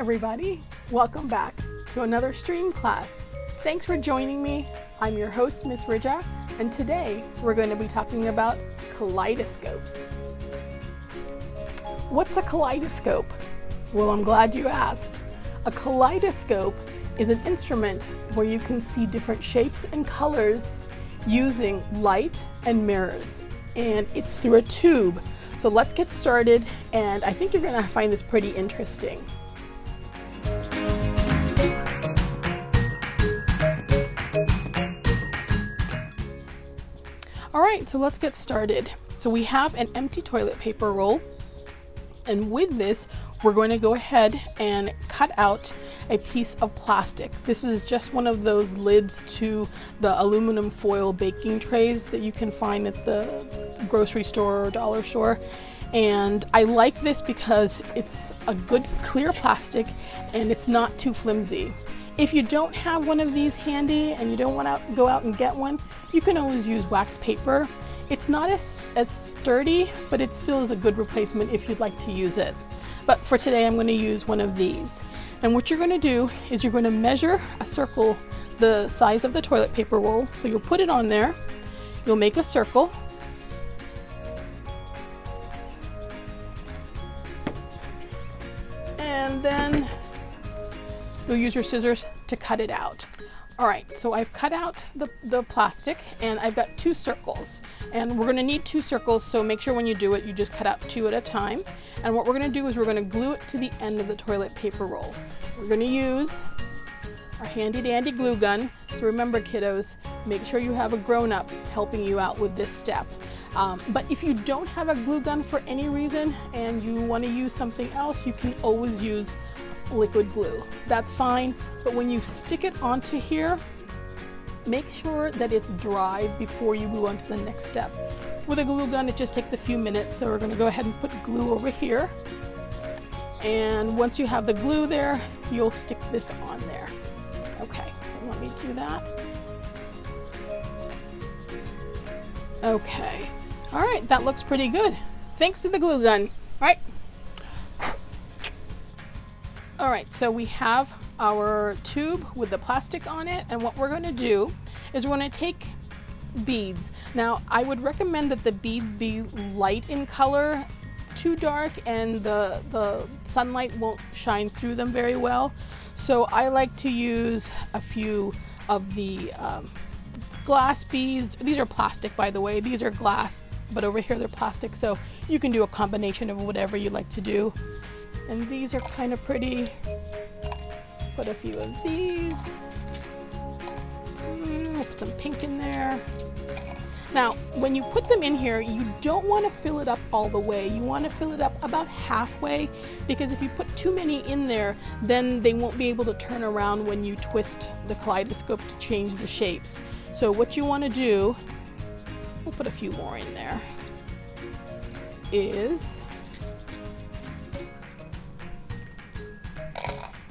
everybody, welcome back to another stream class. Thanks for joining me. I'm your host, Miss Rija, and today we're going to be talking about kaleidoscopes. What's a kaleidoscope? Well, I'm glad you asked. A kaleidoscope is an instrument where you can see different shapes and colors using light and mirrors, and it's through a tube. So let's get started, and I think you're going to find this pretty interesting. All right, so let's get started. So we have an empty toilet paper roll, and with this, we're going to go ahead and cut out a piece of plastic. This is just one of those lids to the aluminum foil baking trays that you can find at the grocery store or dollar store. And I like this because it's a good clear plastic and it's not too flimsy. If you don't have one of these handy and you don't want to go out and get one, you can always use wax paper. It's not as sturdy, but it still is a good replacement if you'd like to use it. But for today, I'm going to use one of these. And what you're going to do is you're going to measure a circle the size of the toilet paper roll. So you'll put it on there, you'll make a circle, and then you'll use your scissors to cut it out. All right, so I've cut out the plastic and I've got two circles, and we're gonna need two circles, so make sure when you do it, you just cut out two at a time. And what we're gonna do is we're gonna glue it to the end of the toilet paper roll. We're gonna use our handy dandy glue gun. So remember, kiddos, make sure you have a grown-up helping you out with this step. But if you don't have a glue gun for any reason and you wanna use something else, you can always use liquid glue. That's fine, but when you stick it onto here, make sure that it's dry before you move on to the next step. With a glue gun, it just takes a few minutes, so we're going to go ahead and put glue over here. And once you have the glue there, you'll stick this on there. Okay, so let me do that. Okay, all right, that looks pretty good. Thanks to the glue gun. All right. All right, so we have our tube with the plastic on it, and what we're going to do is we're going to take beads. Now, I would recommend that the beads be light in color. Too dark and the sunlight won't shine through them very well. So I like to use a few of the glass beads. These are plastic, by the way. These are glass, but over here they're plastic, so you can do a combination of whatever you like to do. And these are kind of pretty. Put a few of these. Put some pink in there. Now, when you put them in here, you don't want to fill it up all the way. You want to fill it up about halfway, because if you put too many in there, then they won't be able to turn around when you twist the kaleidoscope to change the shapes. So what you want to do, we'll put a few more in there, is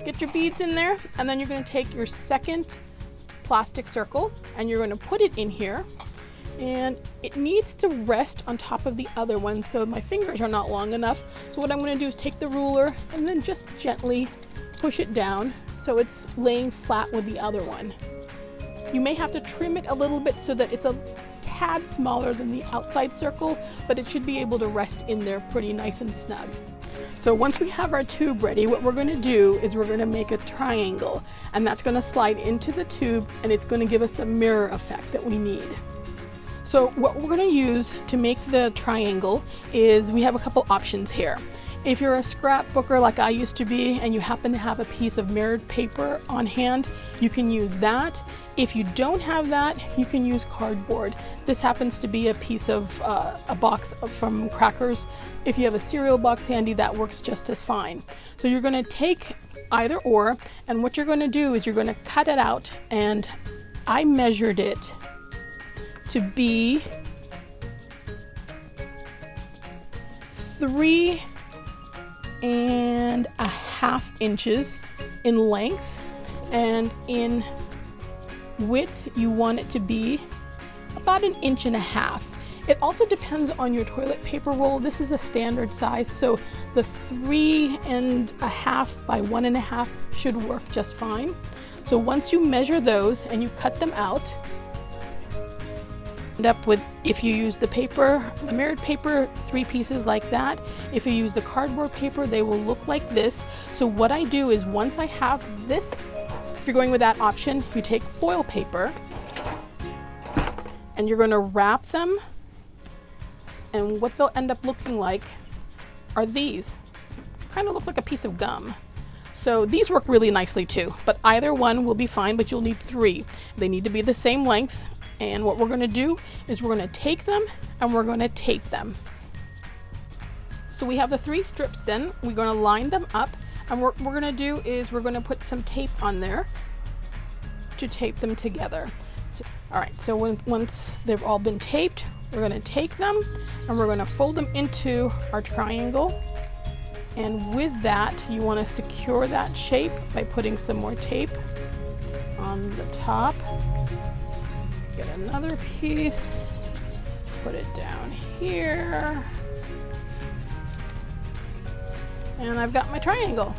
get your beads in there, and then you're going to take your second plastic circle and you're going to put it in here, and it needs to rest on top of the other one, so my fingers are not long enough. So what I'm going to do is take the ruler and then just gently push it down so it's laying flat with the other one. You may have to trim it a little bit so that it's a tad smaller than the outside circle, but it should be able to rest in there pretty nice and snug. So once we have our tube ready, what we're going to do is we're going to make a triangle, and that's going to slide into the tube, and it's going to give us the mirror effect that we need. So what we're going to use to make the triangle is we have a couple options here. If you're a scrapbooker like I used to be and you happen to have a piece of mirrored paper on hand, you can use that. If you don't have that, you can use cardboard. This happens to be a piece of a box from Crackers. If you have a cereal box handy, that works just as fine. So you're going to take either or, and what you're going to do is you're going to cut it out, and I measured it to be 3.5 inches in length, and in width you want it to be about 1.5 inches. It also depends on your toilet paper roll. This is a standard size, so the 3.5 by 1.5 should work just fine. So once you measure those and you cut them out, end up with, if you use the paper, the mirrored paper, 3 pieces like that. If you use the cardboard paper, they will look like this. So what I do is, once I have this, if you're going with that option, you take foil paper and you're going to wrap them, and what they'll end up looking like are these. Kind of look like a piece of gum. So these work really nicely too, but either one will be fine, but you'll need 3. They need to be the same length. And what we're going to do is we're going to take them and we're going to tape them. So we have the 3 strips then. We're going to line them up, and what we're going to do is we're going to put some tape on there to tape them together. So, all right, so once they've all been taped, we're going to take them and we're going to fold them into our triangle. And with that, you want to secure that shape by putting some more tape on the top. Get another piece, put it down here, and I've got my triangle.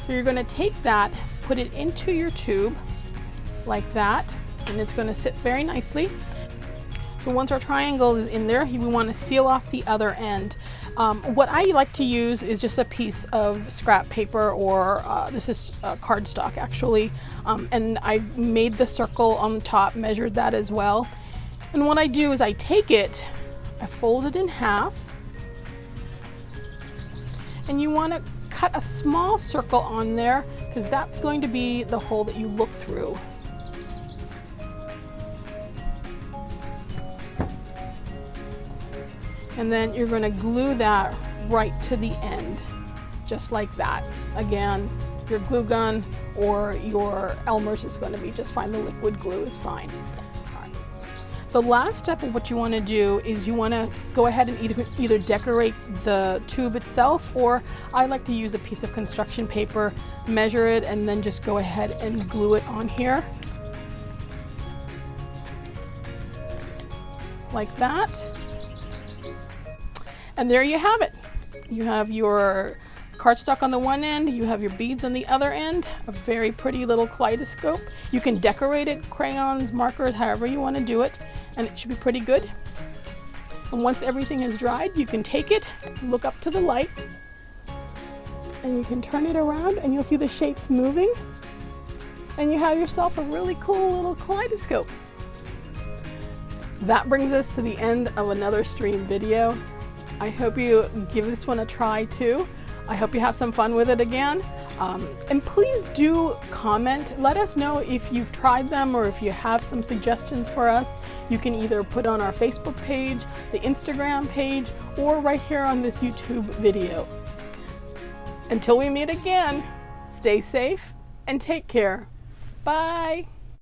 So you're going to take that, put it into your tube like that, and it's going to sit very nicely. So once our triangle is in there, we want to seal off the other end. What I like to use is just a piece of scrap paper, or this is cardstock actually, and I made the circle on the top, measured that as well. And what I do is I take it, I fold it in half, and you want to cut a small circle on there because that's going to be the hole that you look through. And then you're going to glue that right to the end, just like that. Again, your glue gun or your Elmer's is going to be just fine. The liquid glue is fine. All right. The last step of what you want to do is you want to go ahead and either decorate the tube itself, or I like to use a piece of construction paper, measure it, and then just go ahead and glue it on here. Like that. And there you have it. You have your cardstock on the one end, you have your beads on the other end, a very pretty little kaleidoscope. You can decorate it, crayons, markers, however you want to do it, and it should be pretty good. And once everything is dried, you can take it, look up to the light, and you can turn it around and you'll see the shapes moving, and you have yourself a really cool little kaleidoscope. That brings us to the end of another stream video. I hope you give this one a try too. I hope you have some fun with it again. And please do comment. Let us know if you've tried them or if you have some suggestions for us. You can either put on our Facebook page, the Instagram page, or right here on this YouTube video. Until we meet again, stay safe and take care. Bye.